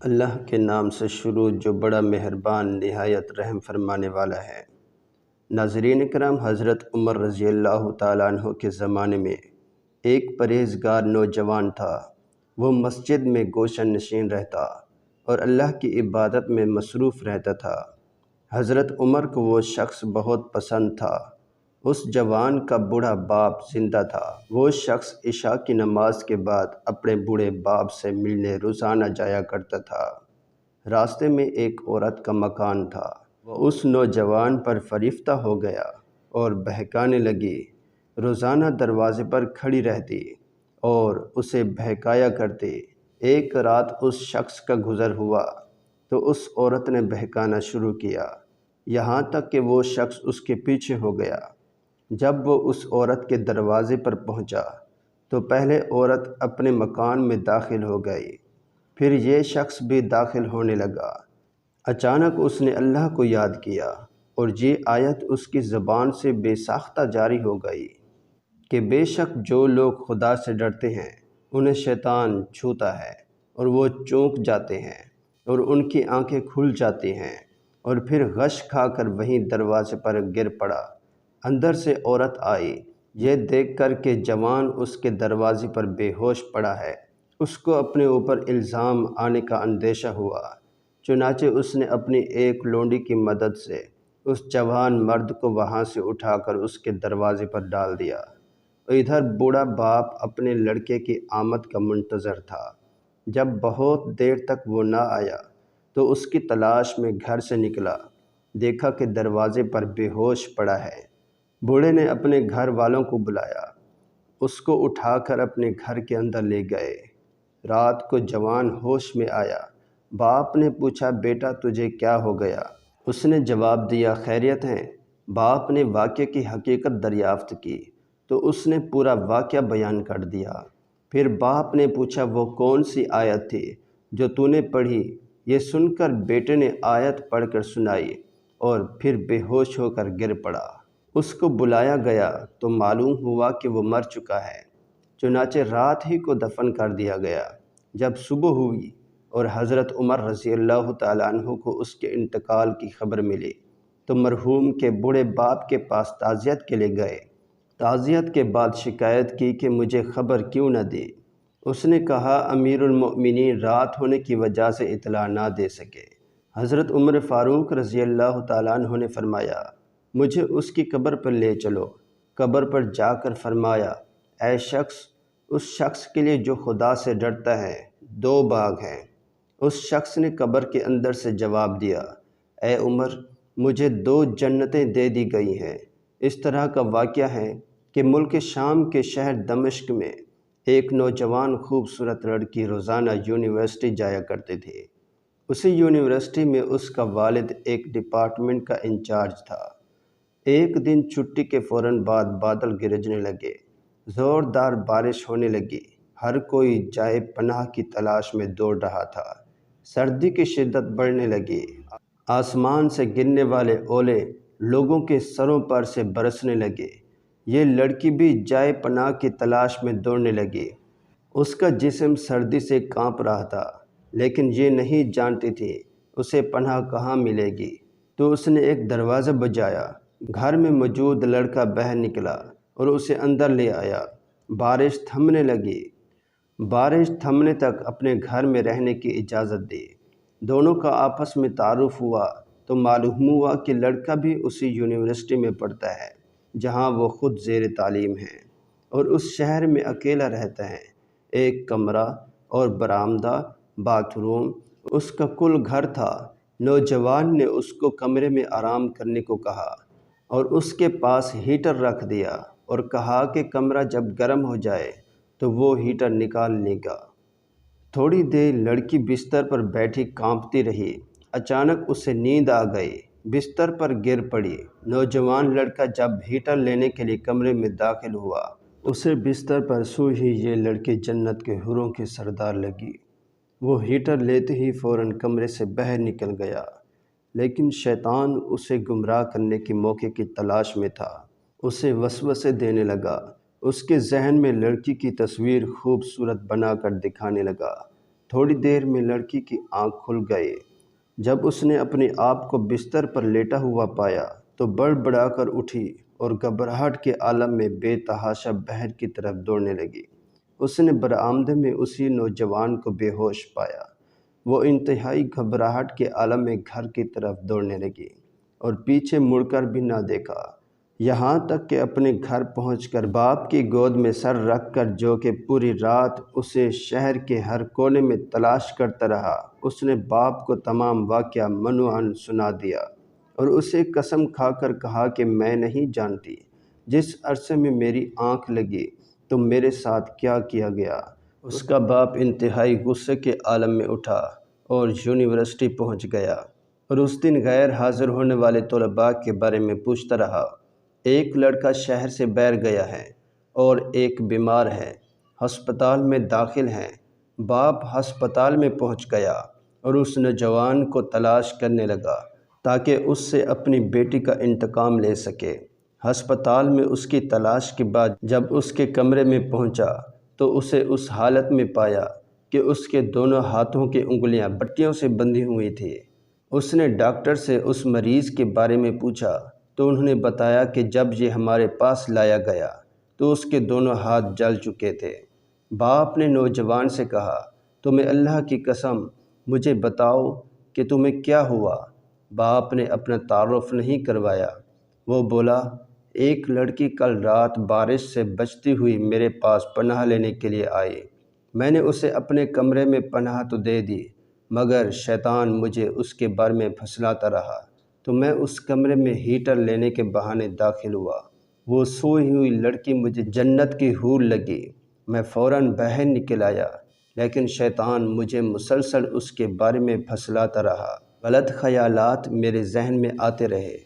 اللہ کے نام سے شروع جو بڑا مہربان نہایت رحم فرمانے والا ہے۔ ناظرین کرام، حضرت عمر رضی اللہ تعالیٰ عنہ کے زمانے میں ایک پرہیزگار نوجوان تھا۔ وہ مسجد میں گوشہ نشین رہتا اور اللہ کی عبادت میں مصروف رہتا تھا۔ حضرت عمر کو وہ شخص بہت پسند تھا۔ اس جوان کا بوڑھا باپ زندہ تھا۔ وہ شخص عشاء کی نماز کے بعد اپنے بوڑھے باپ سے ملنے روزانہ جایا کرتا تھا۔ راستے میں ایک عورت کا مکان تھا۔ وہ اس نوجوان پر فریفتہ ہو گیا اور بہکانے لگی۔ روزانہ دروازے پر کھڑی رہتی اور اسے بہکایا کرتی۔ ایک رات اس شخص کا گزر ہوا تو اس عورت نے بہکانا شروع کیا، یہاں تک کہ وہ شخص اس کے پیچھے ہو گیا۔ جب وہ اس عورت کے دروازے پر پہنچا تو پہلے عورت اپنے مکان میں داخل ہو گئی، پھر یہ شخص بھی داخل ہونے لگا۔ اچانک اس نے اللہ کو یاد کیا اور یہ آیت اس کی زبان سے بے ساختہ جاری ہو گئی کہ بے شک جو لوگ خدا سے ڈرتے ہیں انہیں شیطان چھوتا ہے اور وہ چونک جاتے ہیں اور ان کی آنکھیں کھل جاتی ہیں، اور پھر غش کھا کر وہیں دروازے پر گر پڑا۔ اندر سے عورت آئی، یہ دیکھ کر کہ جوان اس کے دروازے پر بے ہوش پڑا ہے۔ اس کو اپنے اوپر الزام آنے کا اندیشہ ہوا، چنانچہ اس نے اپنی ایک لونڈی کی مدد سے اس جوان مرد کو وہاں سے اٹھا کر اس کے دروازے پر ڈال دیا۔ ادھر بوڑھا باپ اپنے لڑکے کی آمد کا منتظر تھا۔ جب بہت دیر تک وہ نہ آیا تو اس کی تلاش میں گھر سے نکلا، دیکھا کہ دروازے پر بے ہوش پڑا ہے۔ بوڑھے نے اپنے گھر والوں کو بلایا، اس کو اٹھا کر اپنے گھر کے اندر لے گئے۔ رات کو جوان ہوش میں آیا۔ باپ نے پوچھا، بیٹا تجھے کیا ہو گیا؟ اس نے جواب دیا، خیریت ہے۔ باپ نے واقعے کی حقیقت دریافت کی تو اس نے پورا واقعہ بیان کر دیا۔ پھر باپ نے پوچھا، وہ کون سی آیت تھی جو تو نے پڑھی؟ یہ سن کر بیٹے نے آیت پڑھ کر سنائی اور پھر بے ہوش ہو کر گر پڑا۔ اس کو بلایا گیا تو معلوم ہوا کہ وہ مر چکا ہے، چنانچہ رات ہی کو دفن کر دیا گیا۔ جب صبح ہوئی اور حضرت عمر رضی اللہ تعالیٰ عنہ کو اس کے انتقال کی خبر ملی تو مرحوم کے بوڑھے باپ کے پاس تعزیت کے لیے گئے۔ تعزیت کے بعد شکایت کی کہ مجھے خبر کیوں نہ دی؟ اس نے کہا، امیر المؤمنین رات ہونے کی وجہ سے اطلاع نہ دے سکے۔ حضرت عمر فاروق رضی اللہ تعالیٰ عنہ نے فرمایا، مجھے اس کی قبر پر لے چلو۔ قبر پر جا کر فرمایا، اے شخص، اس شخص کے لیے جو خدا سے ڈرتا ہے 2 باغ ہیں۔ اس شخص نے قبر کے اندر سے جواب دیا، اے عمر، مجھے 2 جنتیں دے دی گئی ہیں۔ اس طرح کا واقعہ ہے کہ ملک شام کے شہر دمشق میں ایک نوجوان خوبصورت لڑکی روزانہ یونیورسٹی جایا کرتی تھی۔ اسی یونیورسٹی میں اس کا والد ایک ڈپارٹمنٹ کا انچارج تھا۔ ایک دن چھٹی کے فوراً بعد بادل گرجنے لگے، زوردار بارش ہونے لگی۔ ہر کوئی جائے پناہ کی تلاش میں دوڑ رہا تھا۔ سردی کی شدت بڑھنے لگی۔ آسمان سے گرنے والے اولے لوگوں کے سروں پر سے برسنے لگے۔ یہ لڑکی بھی جائے پناہ کی تلاش میں دوڑنے لگی۔ اس کا جسم سردی سے کانپ رہا تھا، لیکن یہ نہیں جانتی تھی اسے پناہ کہاں ملے گی۔ تو اس نے ایک دروازہ بجایا۔ گھر میں موجود لڑکا باہر نکلا اور اسے اندر لے آیا۔ بارش تھمنے لگی۔ بارش تھمنے تک اپنے گھر میں رہنے کی اجازت دی۔ دونوں کا آپس میں تعارف ہوا تو معلوم ہوا کہ لڑکا بھی اسی یونیورسٹی میں پڑھتا ہے جہاں وہ خود زیر تعلیم ہے، اور اس شہر میں اکیلا رہتا ہے۔ ایک کمرہ اور برآمدہ، باتھ روم اس کا کل گھر تھا۔ نوجوان نے اس کو کمرے میں آرام کرنے کو کہا اور اس کے پاس ہیٹر رکھ دیا اور کہا کہ کمرہ جب گرم ہو جائے تو وہ ہیٹر نکال لے گا۔ تھوڑی دیر لڑکی بستر پر بیٹھی کانپتی رہی۔ اچانک اسے نیند آ گئی، بستر پر گر پڑی۔ نوجوان لڑکا جب ہیٹر لینے کے لیے کمرے میں داخل ہوا، اسے بستر پر سوئی ہی یہ لڑکی جنت کے حوروں کی سردار لگی۔ وہ ہیٹر لیتے ہی فوراً کمرے سے باہر نکل گیا، لیکن شیطان اسے گمراہ کرنے کے موقع کی تلاش میں تھا۔ اسے وسوسے دینے لگا، اس کے ذہن میں لڑکی کی تصویر خوبصورت بنا کر دکھانے لگا۔ تھوڑی دیر میں لڑکی کی آنکھ کھل گئی۔ جب اس نے اپنے آپ کو بستر پر لیٹا ہوا پایا تو بڑبڑا کر اٹھی اور گھبراہٹ کے عالم میں بے تحاشا باہر کی طرف دوڑنے لگی۔ اس نے برآمدے میں اسی نوجوان کو بے ہوش پایا۔ وہ انتہائی گھبراہٹ کے عالم میں گھر کی طرف دوڑنے لگی اور پیچھے مڑ کر بھی نہ دیکھا، یہاں تک کہ اپنے گھر پہنچ کر باپ کی گود میں سر رکھ کر، جو کہ پوری رات اسے شہر کے ہر کونے میں تلاش کرتا رہا، اس نے باپ کو تمام واقعہ منوعاً سنا دیا اور اسے قسم کھا کر کہا کہ میں نہیں جانتی جس عرصے میں میری آنکھ لگی تو میرے ساتھ کیا کیا گیا۔ اس کا باپ انتہائی غصے کے عالم میں اٹھا اور یونیورسٹی پہنچ گیا اور اس دن غیر حاضر ہونے والے طلباء کے بارے میں پوچھتا رہا۔ ایک لڑکا شہر سے باہر گیا ہے اور ایک بیمار ہے، ہسپتال میں داخل ہیں۔ باپ ہسپتال میں پہنچ گیا اور اس نوجوان کو تلاش کرنے لگا تاکہ اس سے اپنی بیٹی کا انتقام لے سکے۔ ہسپتال میں اس کی تلاش کے بعد جب اس کے کمرے میں پہنچا تو اسے اس حالت میں پایا کہ اس کے دونوں ہاتھوں کی انگلیاں پٹیوں سے بندھی ہوئی تھیں۔ اس نے ڈاکٹر سے اس مریض کے بارے میں پوچھا تو انہوں نے بتایا کہ جب یہ ہمارے پاس لایا گیا تو اس کے دونوں ہاتھ جل چکے تھے۔ باپ نے نوجوان سے کہا، تمہیں اللہ کی قسم مجھے بتاؤ کہ تمہیں کیا ہوا؟ باپ نے اپنا تعارف نہیں کروایا۔ وہ بولا، ایک لڑکی کل رات بارش سے بچتی ہوئی میرے پاس پناہ لینے کے لیے آئی۔ میں نے اسے اپنے کمرے میں پناہ تو دے دی، مگر شیطان مجھے اس کے بارے میں پھسلاتا رہا تو میں اس کمرے میں ہیٹر لینے کے بہانے داخل ہوا۔ وہ سوئی ہوئی لڑکی مجھے جنت کی حور لگی۔ میں فوراً باہر نکل آیا، لیکن شیطان مجھے مسلسل اس کے بارے میں پھسلاتا رہا۔ غلط خیالات میرے ذہن میں آتے رہے،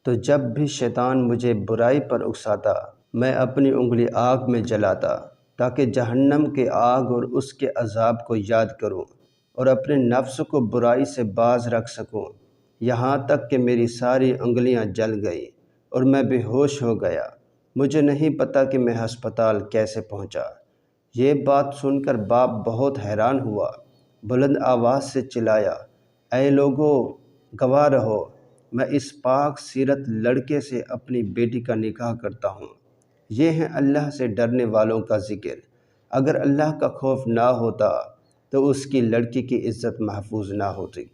تو جب بھی شیطان مجھے برائی پر اکساتا میں اپنی انگلی آگ میں جلاتا تاکہ جہنم کے آگ اور اس کے عذاب کو یاد کروں اور اپنے نفس کو برائی سے باز رکھ سکوں، یہاں تک کہ میری ساری انگلیاں جل گئیں اور میں بے ہوش ہو گیا۔ مجھے نہیں پتا کہ میں ہسپتال کیسے پہنچا۔ یہ بات سن کر باپ بہت حیران ہوا، بلند آواز سے چلایا، اے لوگو، گواہ رہو، میں اس پاک سیرت لڑکے سے اپنی بیٹی کا نکاح کرتا ہوں۔ یہ ہے اللہ سے ڈرنے والوں کا ذکر۔ اگر اللہ کا خوف نہ ہوتا تو اس کی لڑکی کی عزت محفوظ نہ ہوتی۔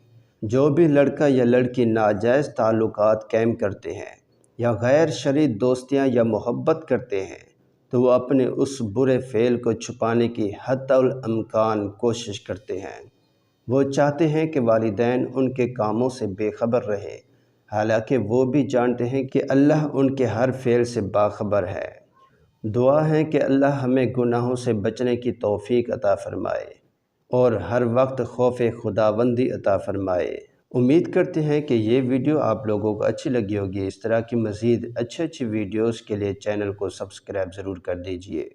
جو بھی لڑکا یا لڑکی ناجائز تعلقات قائم کرتے ہیں یا غیر شرعی دوستیاں یا محبت کرتے ہیں تو وہ اپنے اس برے فعل کو چھپانے کی حتی الامکان کوشش کرتے ہیں۔ وہ چاہتے ہیں کہ والدین ان کے کاموں سے بے خبر رہیں، حالانکہ وہ بھی جانتے ہیں کہ اللہ ان کے ہر فعل سے باخبر ہے۔ دعا ہے کہ اللہ ہمیں گناہوں سے بچنے کی توفیق عطا فرمائے اور ہر وقت خوف خداوندی عطا فرمائے۔ امید کرتے ہیں کہ یہ ویڈیو آپ لوگوں کو اچھی لگی ہوگی۔ اس طرح کی مزید اچھی ویڈیوز کے لیے چینل کو سبسکرائب ضرور کر دیجئے۔